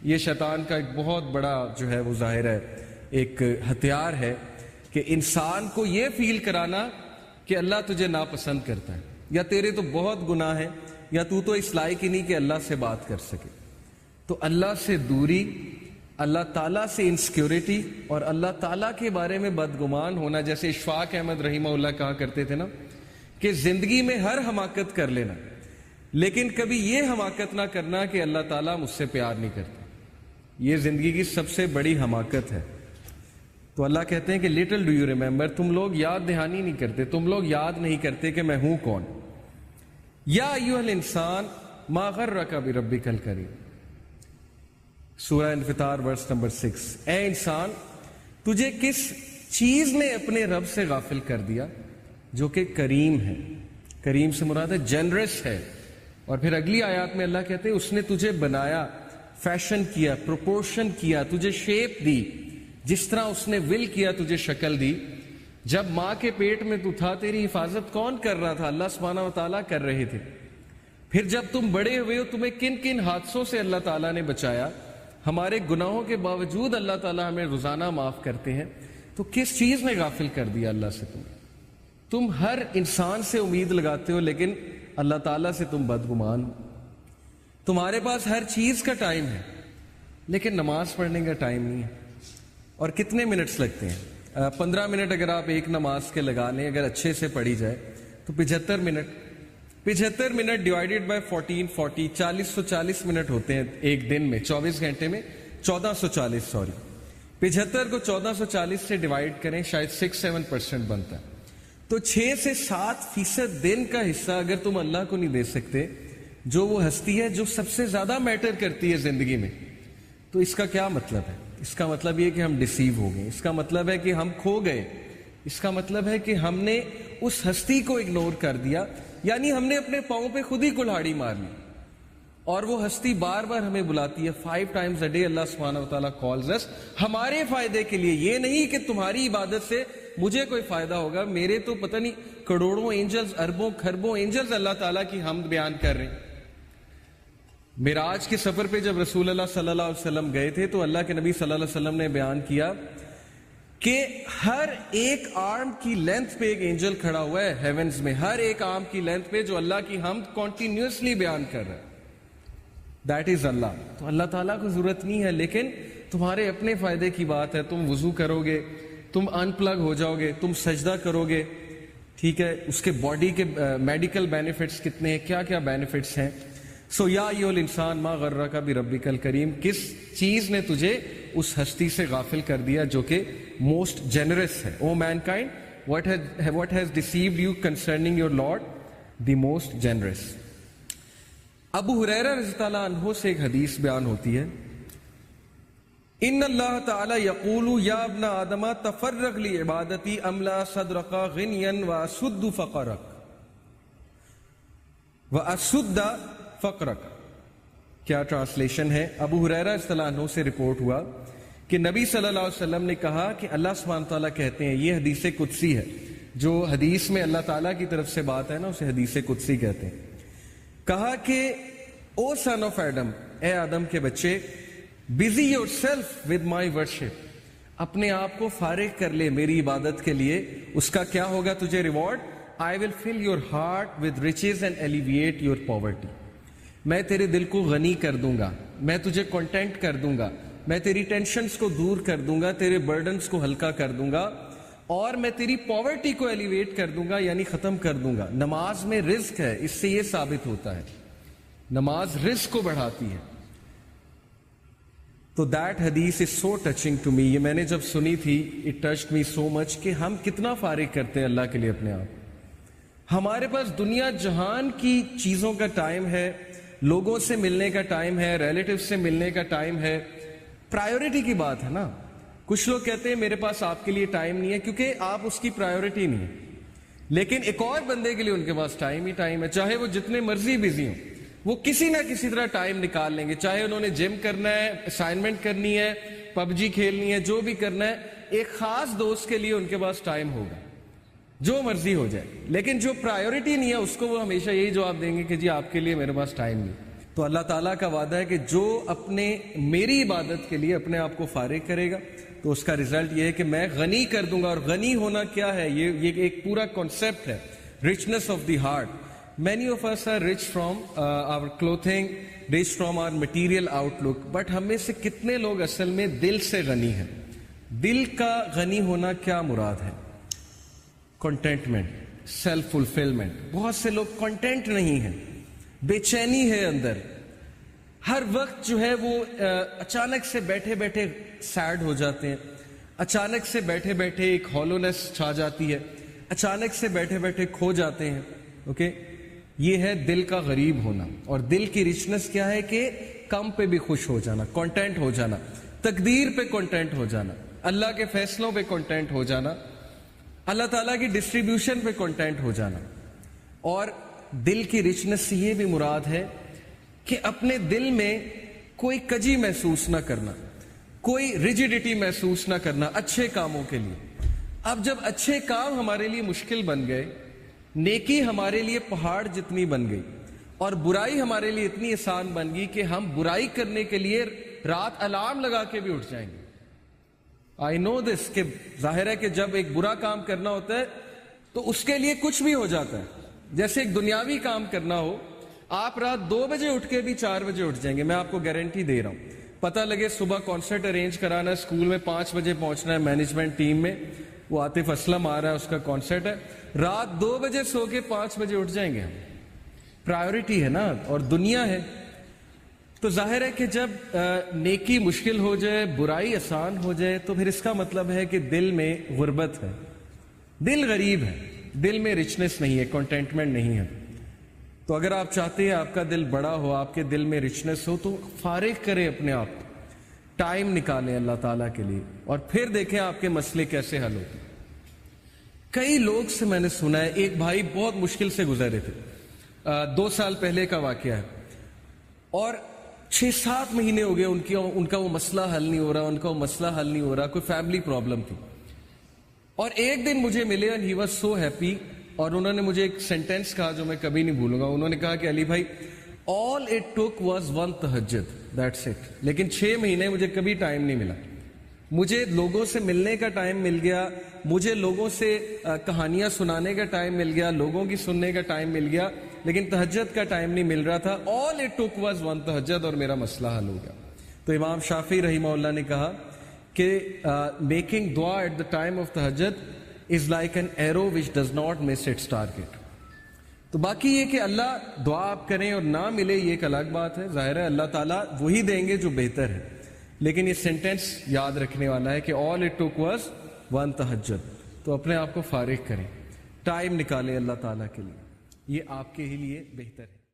یہ شیطان کا ایک بہت بڑا جو ہے وہ ظاہر ہے ایک ہتھیار ہے کہ انسان کو یہ فیل کرانا کہ اللہ تجھے ناپسند کرتا ہے، یا تیرے تو بہت گناہ ہیں، یا تو اس لائق ہی نہیں کہ اللہ سے بات کر سکے۔ تو اللہ سے دوری، اللہ تعالیٰ سے انسیکیورٹی اور اللہ تعالیٰ کے بارے میں بدگمان ہونا، جیسے اشفاق احمد رحمہ اللہ کہا کرتے تھے نا کہ زندگی میں ہر حماقت کر لینا لیکن کبھی یہ حماقت نہ کرنا کہ اللہ تعالیٰ مجھ سے پیار نہیں کرتا، یہ زندگی کی سب سے بڑی حماقت ہے۔ تو اللہ کہتے ہیں کہ لٹل ڈو یو ریمبر، تم لوگ یاد دہانی نہیں کرتے، تم لوگ یاد نہیں کرتے کہ میں ہوں کون۔ یا ایھا الانسان ما غرک بربک الکریم، سورہ انفطار ورس نمبر 6۔ اے انسان، تجھے کس چیز نے اپنے رب سے غافل کر دیا جو کہ کریم ہے؟ کریم سے مراد ہے جنرس ہے۔ اور پھر اگلی آیات میں اللہ کہتے ہیں اس نے تجھے بنایا، فیشن کیا، پروپورشن کیا، تجھے شیپ دی، جس طرح اس نے ول کیا تجھے شکل دی۔ جب ماں کے پیٹ میں تو تھا تیری حفاظت کون کر رہا تھا؟ اللہ سبحانہ و تعالیٰ کر رہے تھے۔ پھر جب تم بڑے ہوئے ہو تمہیں کن کن حادثوں سے اللہ تعالیٰ نے بچایا، ہمارے گناہوں کے باوجود اللہ تعالیٰ ہمیں روزانہ معاف کرتے ہیں۔ تو کس چیز نے غافل کر دیا اللہ سے تم ہر انسان سے امید لگاتے ہو لیکن اللہ تعالیٰ سے تم بدگمان ہو۔ تمہارے پاس ہر چیز کا ٹائم ہے لیکن نماز پڑھنے کا ٹائم نہیں ہے۔ اور کتنے منٹس لگتے ہیں؟ 15 منٹ اگر آپ ایک نماز کے لگا لیں، اگر اچھے سے پڑھی جائے تو 75 minute, 75 minute divided by 14، 40 minute ہوتے ہیں ایک دن میں، 24 گھنٹے میں 1440 75 کو 1440 سے ڈیوائیڈ کریں، شاید 6-7% بنتا ہے۔ تو 6 سے 7% دن کا حصہ اگر تم اللہ کو نہیں دے سکتے، جو وہ ہستی ہے جو سب سے زیادہ میٹر کرتی ہے زندگی میں، تو اس کا کیا مطلب ہے؟ اس کا مطلب یہ کہ ہم ڈیسیو ہو گئے، اس کا مطلب ہے کہ ہم کھو گئے، اس کا مطلب ہے کہ ہم نے اس ہستی کو اگنور کر دیا، یعنی ہم نے اپنے پاؤں پہ خود ہی کلہاڑی مار لی۔ اور وہ ہستی بار بار ہمیں بلاتی ہے، 5 times a day اللہ سبحانہ و تعالیٰ calls us، ہمارے فائدے کے لیے۔ یہ نہیں کہ تمہاری عبادت سے مجھے کوئی فائدہ ہوگا، میرے تو پتہ نہیں کروڑوں اینجلز، اربوں کھربوں اینجلز اللہ تعالیٰ کی حمد بیان کر رہے ہیں۔ معراج کے سفر پہ جب رسول اللہ صلی اللہ علیہ وسلم گئے تھے تو اللہ کے نبی صلی اللہ علیہ وسلم نے بیان کیا کہ ہر ایک آرم کی لینتھ پہ ایک اینجل کھڑا ہوا ہے ہیونز میں، ہر ایک آرم کی لینتھ پہ جو اللہ کی حمد کنٹینیوسلی بیان کر رہا ہے۔ دیٹ از اللہ۔ تو اللہ تعالیٰ کو ضرورت نہیں ہے، لیکن تمہارے اپنے فائدے کی بات ہے۔ تم وضو کرو گے، تم ان پلگ ہو جاؤ گے، تم سجدہ کرو گے، ٹھیک ہے، اس کے باڈی کے میڈیکل بینیفٹس کتنے ہیں، کیا کیا بینیفٹس ہیں۔ سو یا ایھا الانسان ما غرک بربک الکریم، کس چیز نے تجھے اس ہستی سے غافل کر دیا جو کہ موسٹ جنرس ہے۔ او main kind what has deceived you concerning your Lord, the most generous۔ ابو ہریرہ رضی اللہ عنہ سے ایک حدیث بیان ہوتی ہے، ان اللہ تعالی یقول یا ابن آدم تفرغ لعبادتی املا صدرک غنیا واسد فقرک واسد فقرک۔ کیا ٹرانسلیشن ہے؟ ابو ہریرہ رضی اللہ عنہ سے رپورٹ ہوا کہ نبی صلی اللہ علیہ وسلم نے کہا کہ اللہ سبحانہ تعالیٰ کہتے ہیں، یہ حدیث قدسی ہے، جو حدیث میں اللہ تعالیٰ کی طرف سے بات ہے نا اسے حدیث قدسی کہتے ہیں۔ کہا کہ او سن آف ایڈم، اے آدم کے بچے، busy your self with my worship, اپنے آپ کو فارغ کر لے میری عبادت کے لیے۔ اس کا کیا ہوگا تجھے reward? I will fill your heart with riches and elevate your poverty، میں تیرے دل کو غنی کر دوں گا، میں تجھے کنٹینٹ کر دوں گا، میں تیری ٹینشنز کو دور کر دوں گا، تیرے برڈنز کو ہلکا کر دوں گا، اور میں تیری پاورٹی کو ایلیویٹ کر دوں گا، یعنی ختم کر دوں گا۔ نماز میں رزق ہے، اس سے یہ ثابت ہوتا ہے نماز رزق کو بڑھاتی ہے۔ تو دیٹ حدیث از سو ٹچنگ ٹو می، یہ میں نے جب سنی تھی اٹ ٹچڈ می سو مچ کہ ہم کتنا فارغ کرتے ہیں اللہ کے لیے اپنے آپ۔ ہمارے پاس دنیا جہان کی چیزوں کا ٹائم ہے، لوگوں سے ملنے کا ٹائم ہے، ریلیٹیو سے ملنے کا ٹائم ہے، پرائیورٹی کی بات ہے نا۔ کچھ لوگ کہتے ہیں میرے پاس آپ کے لیے ٹائم نہیں ہے کیونکہ آپ اس کی پرائیورٹی نہیں ہے، لیکن ایک اور بندے کے لیے ان کے پاس ٹائم ہی ٹائم ہے، چاہے وہ جتنے مرضی بزی ہوں، وہ کسی نہ کسی طرح ٹائم نکال لیں گے، چاہے انہوں نے جم کرنا ہے، اسائنمنٹ کرنی ہے، PUBG کھیلنی ہے، جو بھی کرنا ہے، ایک خاص دوست کے لیے ان کے پاس ٹائم ہوگا، جو مرضی ہو جائے۔ لیکن جو پرائیورٹی نہیں ہے اس کو وہ ہمیشہ یہی جواب دیں گے کہ جی آپ کے لیے میرے پاس ٹائم نہیں۔ تو اللہ تعالیٰ کا وعدہ ہے کہ جو اپنے میری عبادت کے لیے اپنے آپ کو فارغ کرے گا تو اس کا رزلٹ یہ ہے کہ میں غنی کر دوں گا. اور غنی ہونا کیا ہے؟ یہ ایک پورا کانسیپٹ ہے, richness of the heart. Many of us are rich from our clothing, rich from our material outlook, but ہم میں سے کتنے لوگ اصل میں دل سے غنی ہیں؟ دل کا غنی ہونا کیا مراد ہے؟ Contentment, self fulfilment. بہت سے لوگ کنٹینٹ نہیں ہیں, بے چینی ہے اندر. ہر وقت جو ہے وہ اچانک سے بیٹھے بیٹھے سیڈ ہو جاتے ہیں, اچانک سے بیٹھے بیٹھے ایک ہالونیس چھا جاتی ہے, اچانک سے بیٹھے بیٹھے کھو جاتے ہیں. اوکے, یہ ہے دل کا غریب ہونا. اور دل کی ریچنس کیا ہے کہ کم پہ بھی خوش ہو جانا, کانٹینٹ ہو جانا, تقدیر پہ کانٹینٹ ہو جانا, اللہ کے فیصلوں پہ کانٹینٹ ہو جانا, اللہ تعالیٰ کی ڈسٹریبیوشن پہ کانٹینٹ ہو جانا. اور دل کی ریچنس سے یہ بھی مراد ہے کہ اپنے دل میں کوئی کجی محسوس نہ کرنا, کوئی ریجیڈیٹی محسوس نہ کرنا اچھے کاموں کے لیے. اب جب اچھے کام ہمارے لیے مشکل بن گئے, نیکی ہمارے لیے پہاڑ جتنی بن گئی, اور برائی ہمارے لیے اتنی آسان بن گئی کہ ہم برائی کرنے کے لیے رات الارم لگا کے بھی اٹھ جائیں گے. آئی نو دس, کہ ظاہر ہے کہ جب ایک برا کام کرنا ہوتا ہے تو اس کے لیے کچھ بھی ہو جاتا ہے. جیسے ایک دنیاوی کام کرنا ہو, آپ رات 2 بجے اٹھ کے بھی 4 بجے اٹھ جائیں گے, میں آپ کو گارنٹی دے رہا ہوں. پتہ لگے صبح کانسرٹ ارینج کرانا ہے, اسکول میں 5 بجے پہنچنا ہے, مینجمنٹ ٹیم میں وہ عاطف اسلم آ رہا ہے, اس کا کانسرٹ ہے, رات 2 بجے سو کے 5 بجے اٹھ جائیں گے. پرائیورٹی ہے نا, اور دنیا ہے. تو ظاہر ہے کہ جب نیکی مشکل ہو جائے, برائی آسان ہو جائے, تو پھر اس کا مطلب ہے کہ دل میں غربت ہے, دل غریب ہے, دل میں رچنس نہیں ہے, کنٹینٹمنٹ نہیں ہے. تو اگر آپ چاہتے ہیں آپ کا دل بڑا ہو, آپ کے دل میں رچنس ہو, تو فارغ کریں اپنے آپ کو, ٹائم نکالیں اللہ تعالیٰ کے لیے, اور پھر دیکھیں آپ کے مسئلے کیسے حل ہوتے. کئی لوگ سے میں نے سنا ہے, ایک بھائی بہت مشکل سے گزرے تھے, 2 سال پہلے کا واقعہ ہے, اور 6-7 مہینے ہو گئے ان کا وہ مسئلہ حل نہیں ہو رہا, ان کا وہ مسئلہ حل نہیں ہو رہا, کوئی فیملی پرابلم تھی. اور ایک دن مجھے ملے and he was so happy, اور انہوں نے مجھے ایک سینٹینس کہا جو میں کبھی نہیں بھولوں گا. انہوں نے کہا کہ علی بھائی, all it took was 1 تہجد, that's it. لیکن 6 مہینے مجھے کبھی ٹائم نہیں ملا. مجھے لوگوں سے ملنے کا ٹائم مل گیا, مجھے لوگوں سے کہانیاں سنانے کا ٹائم مل گیا, لوگوں کی سننے کا ٹائم مل گیا, لیکن تہجد کا ٹائم نہیں مل رہا تھا. all it took was 1 تہجد, اور میرا مسئلہ حل ہو گیا. تو امام شافعی رحمہ اللہ نے کہا کہ میکنگ دعا ایٹ دا ٹائم آف تہجد is like an arrow which does not miss its target. تو باقی یہ کہ اللہ دعا آپ کریں اور نہ ملے یہ ایک الگ بات ہے. ظاہر ہے اللہ تعالیٰ وہی دیں گے جو بہتر ہے, لیکن یہ سینٹینس یاد رکھنے والا ہے کہ all it took was 1 تہجد. تو اپنے آپ کو فارغ کریں, ٹائم نکالیں اللہ تعالیٰ کے لیے, یہ آپ کے ہی لیے بہتر ہے.